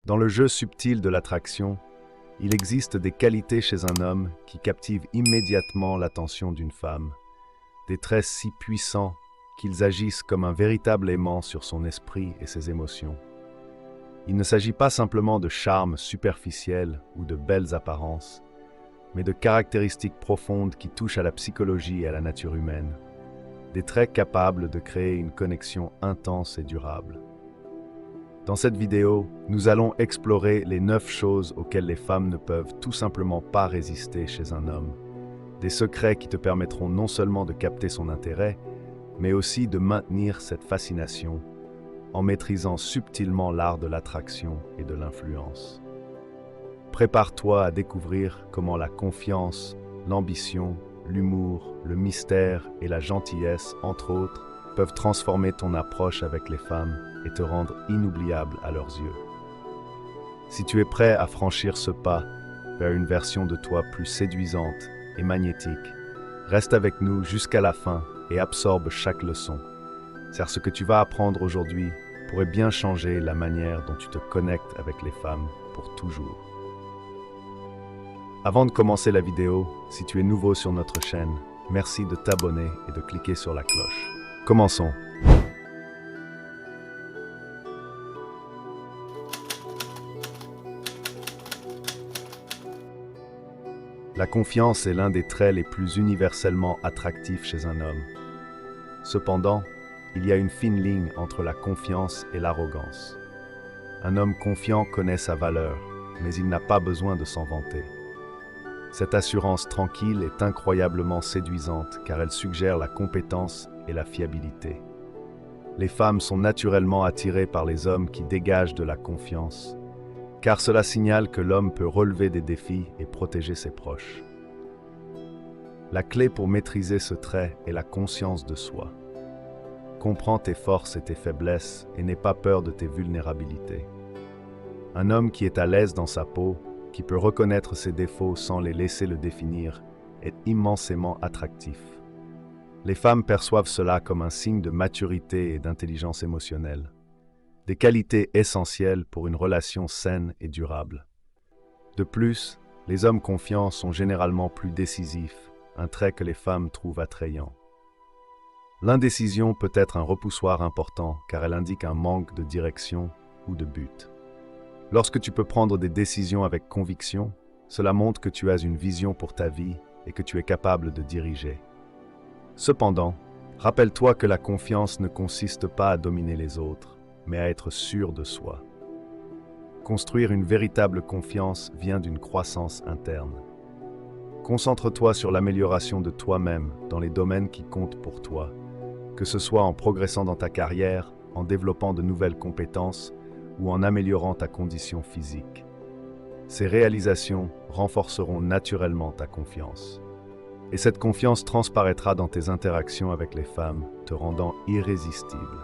Dans le jeu subtil de l'attraction, il existe des qualités chez un homme qui captivent immédiatement l'attention d'une femme, des traits si puissants qu'ils agissent comme un véritable aimant sur son esprit et ses émotions. Il ne s'agit pas simplement de charme superficiel ou de belles apparences, mais de caractéristiques profondes qui touchent à la psychologie et à la nature humaine, des traits capables de créer une connexion intense et durable. Dans cette vidéo, nous allons explorer les 9 choses auxquelles les femmes ne peuvent tout simplement pas résister chez un homme. Des secrets qui te permettront non seulement de capter son intérêt, mais aussi de maintenir cette fascination en maîtrisant subtilement l'art de l'attraction et de l'influence. Prépare-toi à découvrir comment la confiance, l'ambition, l'humour, le mystère et la gentillesse, entre autres, peuvent transformer ton approche avec les femmes et te rendre inoubliable à leurs yeux. Si tu es prêt à franchir ce pas vers une version de toi plus séduisante et magnétique, reste avec nous jusqu'à la fin et absorbe chaque leçon, car ce que tu vas apprendre aujourd'hui pourrait bien changer la manière dont tu te connectes avec les femmes pour toujours. Avant de commencer la vidéo, si tu es nouveau sur notre chaîne, merci de t'abonner et de cliquer sur la cloche. Commençons. La confiance est l'un des traits les plus universellement attractifs chez un homme. Cependant, il y a une fine ligne entre la confiance et l'arrogance. Un homme confiant connaît sa valeur, mais il n'a pas besoin de s'en vanter. Cette assurance tranquille est incroyablement séduisante car elle suggère la compétence et la fiabilité. Les femmes sont naturellement attirées par les hommes qui dégagent de la confiance, car cela signale que l'homme peut relever des défis et protéger ses proches. La clé pour maîtriser ce trait est la conscience de soi. Comprends tes forces et tes faiblesses et n'aie pas peur de tes vulnérabilités. Un homme qui est à l'aise dans sa peau, qui peut reconnaître ses défauts sans les laisser le définir, est immensément attractif. Les femmes perçoivent cela comme un signe de maturité et d'intelligence émotionnelle, des qualités essentielles pour une relation saine et durable. De plus, les hommes confiants sont généralement plus décisifs, un trait que les femmes trouvent attrayant. L'indécision peut être un repoussoir important car elle indique un manque de direction ou de but. Lorsque tu peux prendre des décisions avec conviction, cela montre que tu as une vision pour ta vie et que tu es capable de diriger. Cependant, rappelle-toi que la confiance ne consiste pas à dominer les autres, mais à être sûr de soi. Construire une véritable confiance vient d'une croissance interne. Concentre-toi sur l'amélioration de toi-même dans les domaines qui comptent pour toi, que ce soit en progressant dans ta carrière, en développant de nouvelles compétences ou en améliorant ta condition physique. Ces réalisations renforceront naturellement ta confiance. Et cette confiance transparaîtra dans tes interactions avec les femmes, te rendant irrésistible.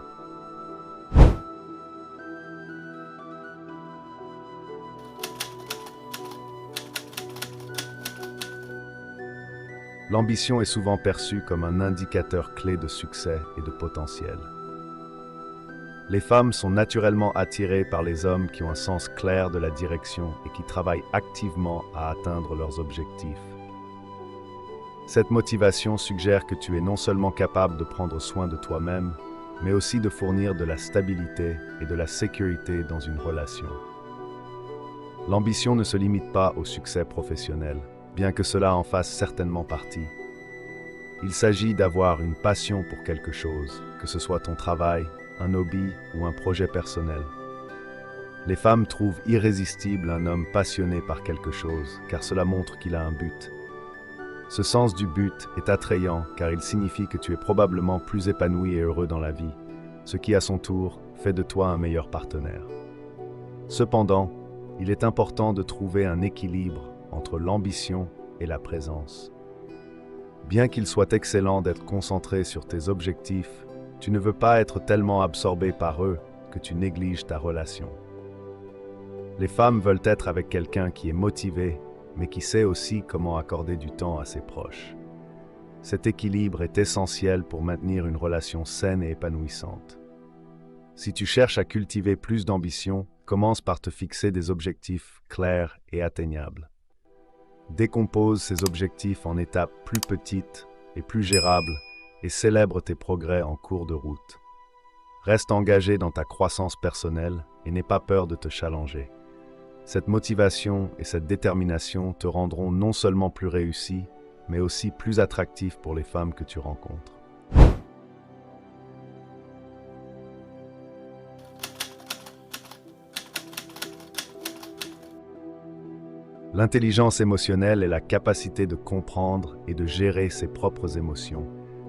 L'ambition est souvent perçue comme un indicateur clé de succès et de potentiel. Les femmes sont naturellement attirées par les hommes qui ont un sens clair de la direction et qui travaillent activement à atteindre leurs objectifs. Cette motivation suggère que tu es non seulement capable de prendre soin de toi-même, mais aussi de fournir de la stabilité et de la sécurité dans une relation. L'ambition ne se limite pas au succès professionnel, bien que cela en fasse certainement partie. Il s'agit d'avoir une passion pour quelque chose, que ce soit ton travail, un hobby ou un projet personnel. Les femmes trouvent irrésistible un homme passionné par quelque chose, car cela montre qu'il a un but. Ce sens du but est attrayant car il signifie que tu es probablement plus épanoui et heureux dans la vie, ce qui à son tour fait de toi un meilleur partenaire. Cependant, il est important de trouver un équilibre entre l'ambition et la présence. Bien qu'il soit excellent d'être concentré sur tes objectifs, tu ne veux pas être tellement absorbé par eux que tu négliges ta relation. Les femmes veulent être avec quelqu'un qui est motivé, mais qui sait aussi comment accorder du temps à ses proches. Cet équilibre est essentiel pour maintenir une relation saine et épanouissante. Si tu cherches à cultiver plus d'ambition, commence par te fixer des objectifs clairs et atteignables. Décompose ces objectifs en étapes plus petites et plus gérables et célèbre tes progrès en cours de route. Reste engagé dans ta croissance personnelle et n'aie pas peur de te challenger. Cette motivation et cette détermination te rendront non seulement plus réussi, mais aussi plus attractif pour les femmes que tu rencontres. L'intelligence émotionnelle est la capacité de comprendre et de gérer ses propres émotions,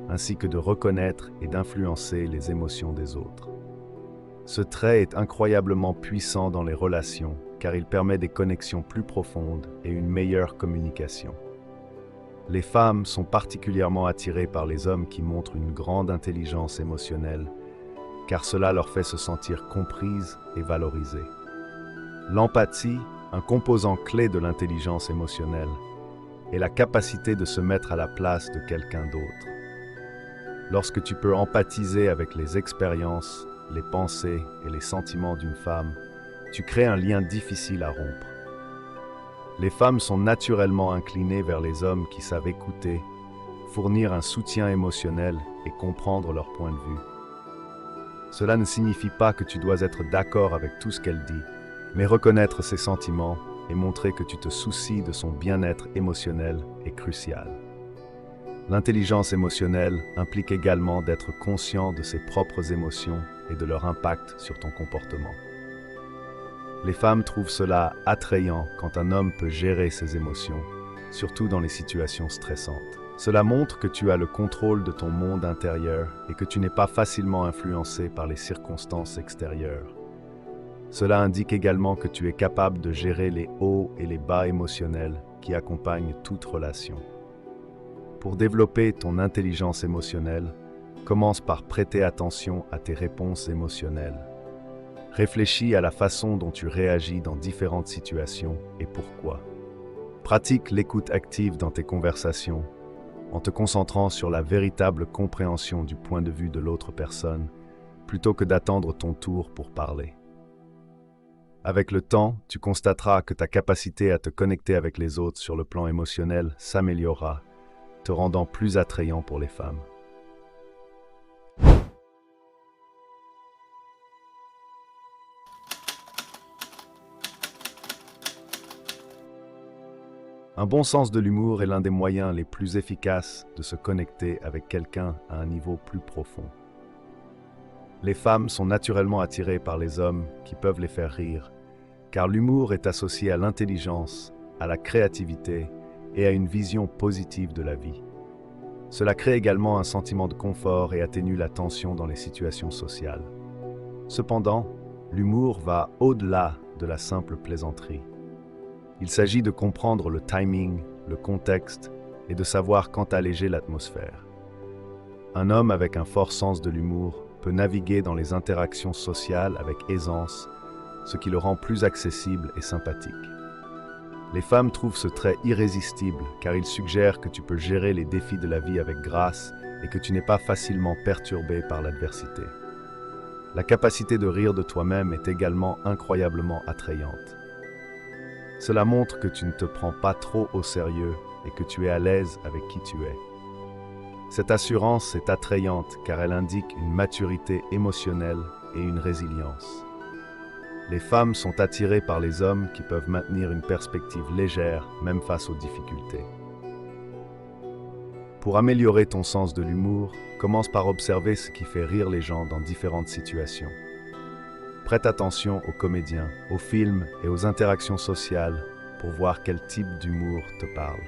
ainsi que de reconnaître et d'influencer les émotions des autres. Ce trait est incroyablement puissant dans les relations, car il permet des connexions plus profondes et une meilleure communication. Les femmes sont particulièrement attirées par les hommes qui montrent une grande intelligence émotionnelle, car cela leur fait se sentir comprises et valorisées. L'empathie, un composant clé de l'intelligence émotionnelle, est la capacité de se mettre à la place de quelqu'un d'autre. Lorsque tu peux empathiser avec les expériences, les pensées et les sentiments d'une femme, tu crées un lien difficile à rompre. Les femmes sont naturellement inclinées vers les hommes qui savent écouter, fournir un soutien émotionnel et comprendre leur point de vue. Cela ne signifie pas que tu dois être d'accord avec tout ce qu'elle dit, mais reconnaître ses sentiments et montrer que tu te soucies de son bien-être émotionnel est crucial. L'intelligence émotionnelle implique également d'être conscient de ses propres émotions et de leur impact sur ton comportement. Les femmes trouvent cela attrayant quand un homme peut gérer ses émotions, surtout dans les situations stressantes. Cela montre que tu as le contrôle de ton monde intérieur et que tu n'es pas facilement influencé par les circonstances extérieures. Cela indique également que tu es capable de gérer les hauts et les bas émotionnels qui accompagnent toute relation. Pour développer ton intelligence émotionnelle, commence par prêter attention à tes réponses émotionnelles. Réfléchis à la façon dont tu réagis dans différentes situations et pourquoi. Pratique l'écoute active dans tes conversations, en te concentrant sur la véritable compréhension du point de vue de l'autre personne, plutôt que d'attendre ton tour pour parler. Avec le temps, tu constateras que ta capacité à te connecter avec les autres sur le plan émotionnel s'améliorera, te rendant plus attrayant pour les femmes. Un bon sens de l'humour est l'un des moyens les plus efficaces de se connecter avec quelqu'un à un niveau plus profond. Les femmes sont naturellement attirées par les hommes qui peuvent les faire rire, car l'humour est associé à l'intelligence, à la créativité et à une vision positive de la vie. Cela crée également un sentiment de confort et atténue la tension dans les situations sociales. Cependant, l'humour va au-delà de la simple plaisanterie. Il s'agit de comprendre le timing, le contexte et de savoir quand alléger l'atmosphère. Un homme avec un fort sens de l'humour peut naviguer dans les interactions sociales avec aisance, ce qui le rend plus accessible et sympathique. Les femmes trouvent ce trait irrésistible car il suggère que tu peux gérer les défis de la vie avec grâce et que tu n'es pas facilement perturbé par l'adversité. La capacité de rire de toi-même est également incroyablement attrayante. Cela montre que tu ne te prends pas trop au sérieux et que tu es à l'aise avec qui tu es. Cette assurance est attrayante car elle indique une maturité émotionnelle et une résilience. Les femmes sont attirées par les hommes qui peuvent maintenir une perspective légère même face aux difficultés. Pour améliorer ton sens de l'humour, commence par observer ce qui fait rire les gens dans différentes situations. Prête attention aux comédiens, aux films et aux interactions sociales pour voir quel type d'humour te parle.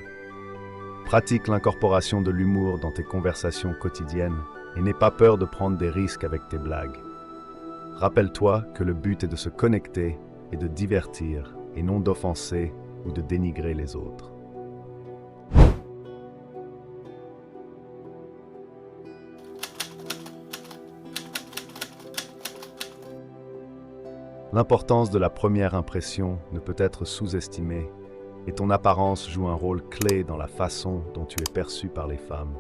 Pratique l'incorporation de l'humour dans tes conversations quotidiennes et n'aie pas peur de prendre des risques avec tes blagues. Rappelle-toi que le but est de se connecter et de divertir et non d'offenser ou de dénigrer les autres. L'importance de la première impression ne peut être sous-estimée et ton apparence joue un rôle clé dans la façon dont tu es perçu par les femmes.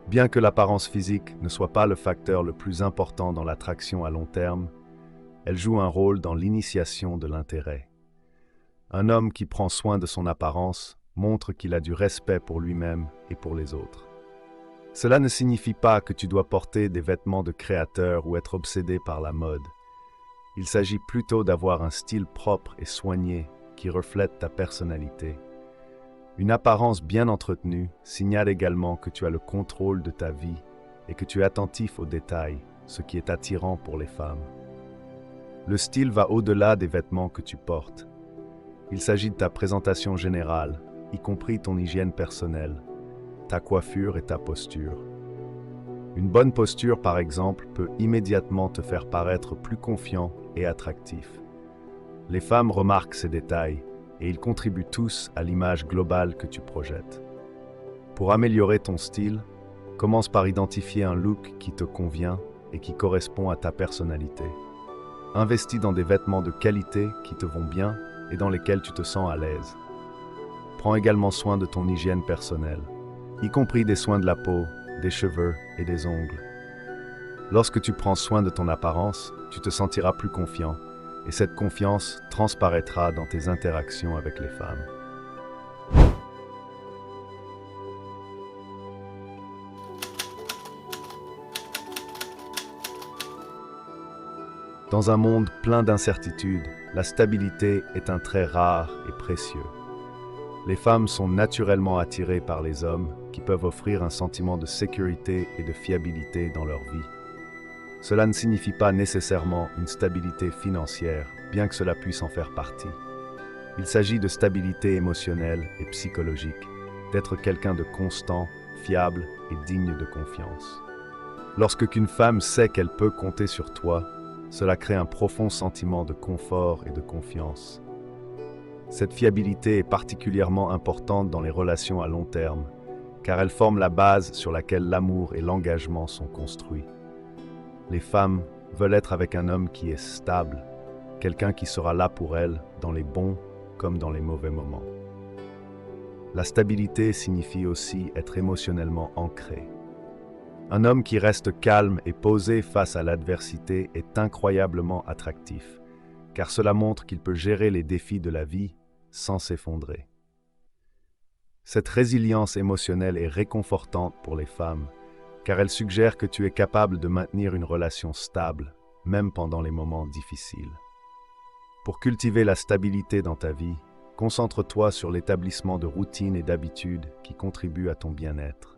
Bien que l'apparence physique ne soit pas le facteur le plus important dans l'attraction à long terme, elle joue un rôle dans l'initiation de l'intérêt. Un homme qui prend soin de son apparence montre qu'il a du respect pour lui-même et pour les autres. Cela ne signifie pas que tu dois porter des vêtements de créateur ou être obsédé par la mode. Il s'agit plutôt d'avoir un style propre et soigné qui reflète ta personnalité. Une apparence bien entretenue signale également que tu as le contrôle de ta vie et que tu es attentif aux détails, ce qui est attirant pour les femmes. Le style va au-delà des vêtements que tu portes. Il s'agit de ta présentation générale, y compris ton hygiène personnelle, ta coiffure et ta posture. Une bonne posture, par exemple, peut immédiatement te faire paraître plus confiant et attractif. Les femmes remarquent ces détails et ils contribuent tous à l'image globale que tu projettes. Pour améliorer ton style, commence par identifier un look qui te convient et qui correspond à ta personnalité. Investis dans des vêtements de qualité qui te vont bien et dans lesquels tu te sens à l'aise. Prends également soin de ton hygiène personnelle, y compris des soins de la peau, des cheveux et des ongles. Lorsque tu prends soin de ton apparence, tu te sentiras plus confiant et cette confiance transparaîtra dans tes interactions avec les femmes. Dans un monde plein d'incertitudes, la stabilité est un trait rare et précieux. Les femmes sont naturellement attirées par les hommes qui peuvent offrir un sentiment de sécurité et de fiabilité dans leur vie. Cela ne signifie pas nécessairement une stabilité financière, bien que cela puisse en faire partie. Il s'agit de stabilité émotionnelle et psychologique, d'être quelqu'un de constant, fiable et digne de confiance. Lorsqu'une femme sait qu'elle peut compter sur toi, cela crée un profond sentiment de confort et de confiance. Cette fiabilité est particulièrement importante dans les relations à long terme, car elle forme la base sur laquelle l'amour et l'engagement sont construits. Les femmes veulent être avec un homme qui est stable, quelqu'un qui sera là pour elles dans les bons comme dans les mauvais moments. La stabilité signifie aussi être émotionnellement ancré. Un homme qui reste calme et posé face à l'adversité est incroyablement attractif, car cela montre qu'il peut gérer les défis de la vie sans s'effondrer. Cette résilience émotionnelle est réconfortante pour les femmes, car elle suggère que tu es capable de maintenir une relation stable, même pendant les moments difficiles. Pour cultiver la stabilité dans ta vie, concentre-toi sur l'établissement de routines et d'habitudes qui contribuent à ton bien-être.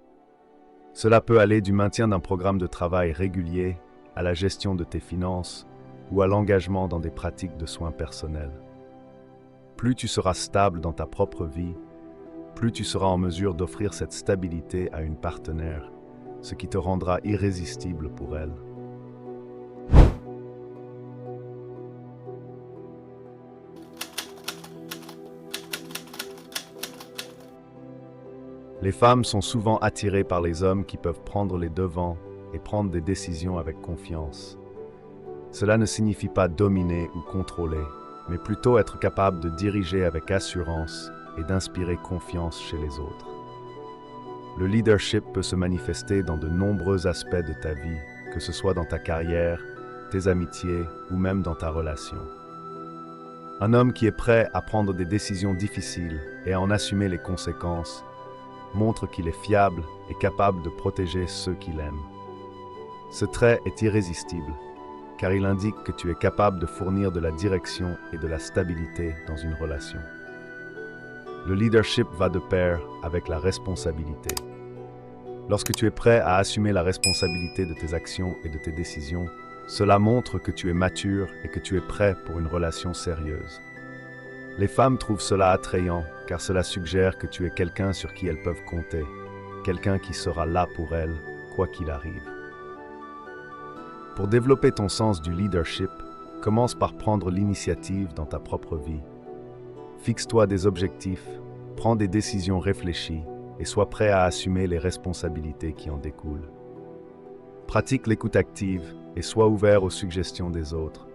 Cela peut aller du maintien d'un programme de travail régulier à la gestion de tes finances ou à l'engagement dans des pratiques de soins personnels. Plus tu seras stable dans ta propre vie, plus tu seras en mesure d'offrir cette stabilité à une partenaire, ce qui te rendra irrésistible pour elle. Les femmes sont souvent attirées par les hommes qui peuvent prendre les devants et prendre des décisions avec confiance. Cela ne signifie pas dominer ou contrôler, mais plutôt être capable de diriger avec assurance et d'inspirer confiance chez les autres. Le leadership peut se manifester dans de nombreux aspects de ta vie, que ce soit dans ta carrière, tes amitiés ou même dans ta relation. Un homme qui est prêt à prendre des décisions difficiles et à en assumer les conséquences montre qu'il est fiable et capable de protéger ceux qu'il aime. Ce trait est irrésistible, car il indique que tu es capable de fournir de la direction et de la stabilité dans une relation. Le leadership va de pair avec la responsabilité. Lorsque tu es prêt à assumer la responsabilité de tes actions et de tes décisions, cela montre que tu es mature et que tu es prêt pour une relation sérieuse. Les femmes trouvent cela attrayant, car cela suggère que tu es quelqu'un sur qui elles peuvent compter, quelqu'un qui sera là pour elles, quoi qu'il arrive. Pour développer ton sens du leadership, commence par prendre l'initiative dans ta propre vie. Fixe-toi des objectifs, prends des décisions réfléchies et sois prêt à assumer les responsabilités qui en découlent. Pratique l'écoute active et sois ouvert aux suggestions des autres,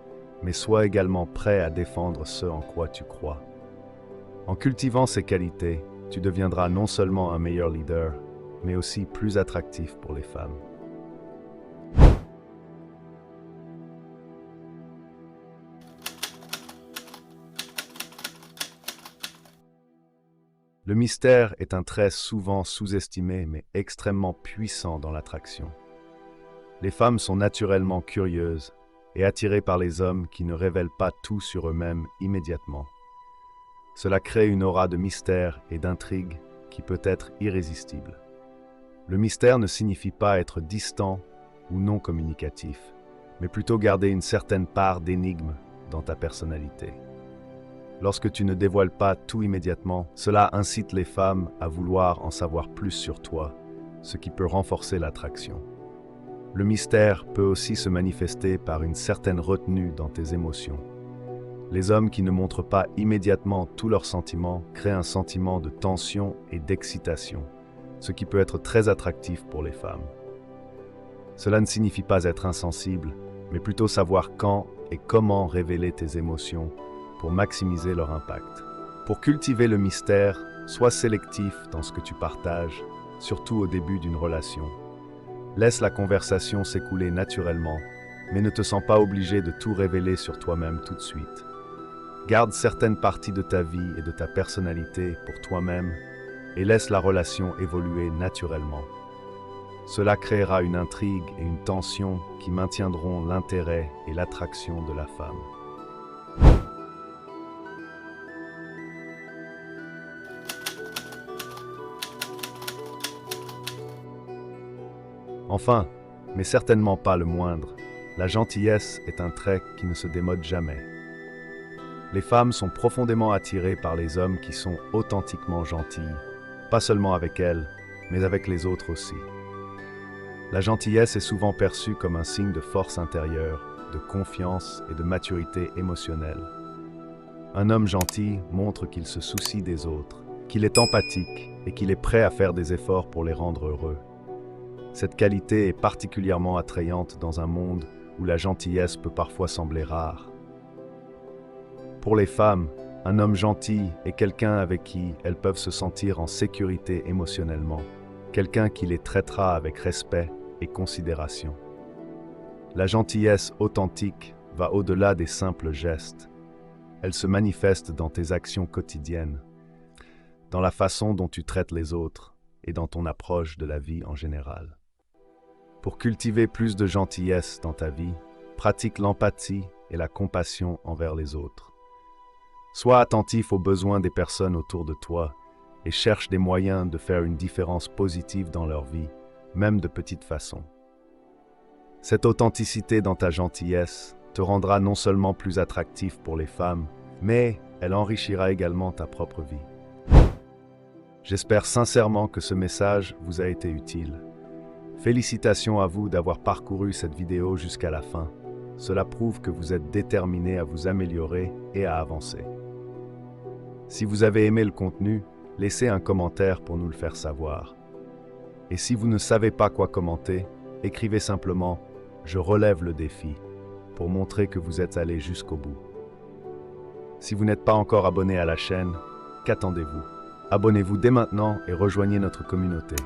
mais sois également prêt à défendre ce en quoi tu crois. En cultivant ces qualités, tu deviendras non seulement un meilleur leader, mais aussi plus attractif pour les femmes. Le mystère est un trait souvent sous-estimé mais extrêmement puissant dans l'attraction. Les femmes sont naturellement curieuses et attirées par les hommes qui ne révèlent pas tout sur eux-mêmes immédiatement. Cela crée une aura de mystère et d'intrigue qui peut être irrésistible. Le mystère ne signifie pas être distant ou non communicatif, mais plutôt garder une certaine part d'énigme dans ta personnalité. Lorsque tu ne dévoiles pas tout immédiatement, cela incite les femmes à vouloir en savoir plus sur toi, ce qui peut renforcer l'attraction. Le mystère peut aussi se manifester par une certaine retenue dans tes émotions. Les hommes qui ne montrent pas immédiatement tous leurs sentiments créent un sentiment de tension et d'excitation, ce qui peut être très attractif pour les femmes. Cela ne signifie pas être insensible, mais plutôt savoir quand et comment révéler tes émotions pour maximiser leur impact. Pour cultiver le mystère, sois sélectif dans ce que tu partages, surtout au début d'une relation. Laisse la conversation s'écouler naturellement, mais ne te sens pas obligé de tout révéler sur toi-même tout de suite. Garde certaines parties de ta vie et de ta personnalité pour toi-même et laisse la relation évoluer naturellement. Cela créera une intrigue et une tension qui maintiendront l'intérêt et l'attraction de la femme. Enfin, mais certainement pas le moindre, la gentillesse est un trait qui ne se démode jamais. Les femmes sont profondément attirées par les hommes qui sont authentiquement gentils, pas seulement avec elles, mais avec les autres aussi. La gentillesse est souvent perçue comme un signe de force intérieure, de confiance et de maturité émotionnelle. Un homme gentil montre qu'il se soucie des autres, qu'il est empathique et qu'il est prêt à faire des efforts pour les rendre heureux. Cette qualité est particulièrement attrayante dans un monde où la gentillesse peut parfois sembler rare. Pour les femmes, un homme gentil est quelqu'un avec qui elles peuvent se sentir en sécurité émotionnellement, quelqu'un qui les traitera avec respect et considération. La gentillesse authentique va au-delà des simples gestes. Elle se manifeste dans tes actions quotidiennes, dans la façon dont tu traites les autres et dans ton approche de la vie en général. Pour cultiver plus de gentillesse dans ta vie, pratique l'empathie et la compassion envers les autres. Sois attentif aux besoins des personnes autour de toi et cherche des moyens de faire une différence positive dans leur vie, même de petites façons. Cette authenticité dans ta gentillesse te rendra non seulement plus attractif pour les femmes, mais elle enrichira également ta propre vie. J'espère sincèrement que ce message vous a été utile. Félicitations à vous d'avoir parcouru cette vidéo jusqu'à la fin. Cela prouve que vous êtes déterminé à vous améliorer et à avancer. Si vous avez aimé le contenu, laissez un commentaire pour nous le faire savoir. Et si vous ne savez pas quoi commenter, écrivez simplement « Je relève le défi » pour montrer que vous êtes allé jusqu'au bout. Si vous n'êtes pas encore abonné à la chaîne, qu'attendez-vous? Abonnez-vous dès maintenant et rejoignez notre communauté.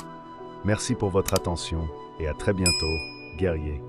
Merci pour votre attention et à très bientôt, guerriers.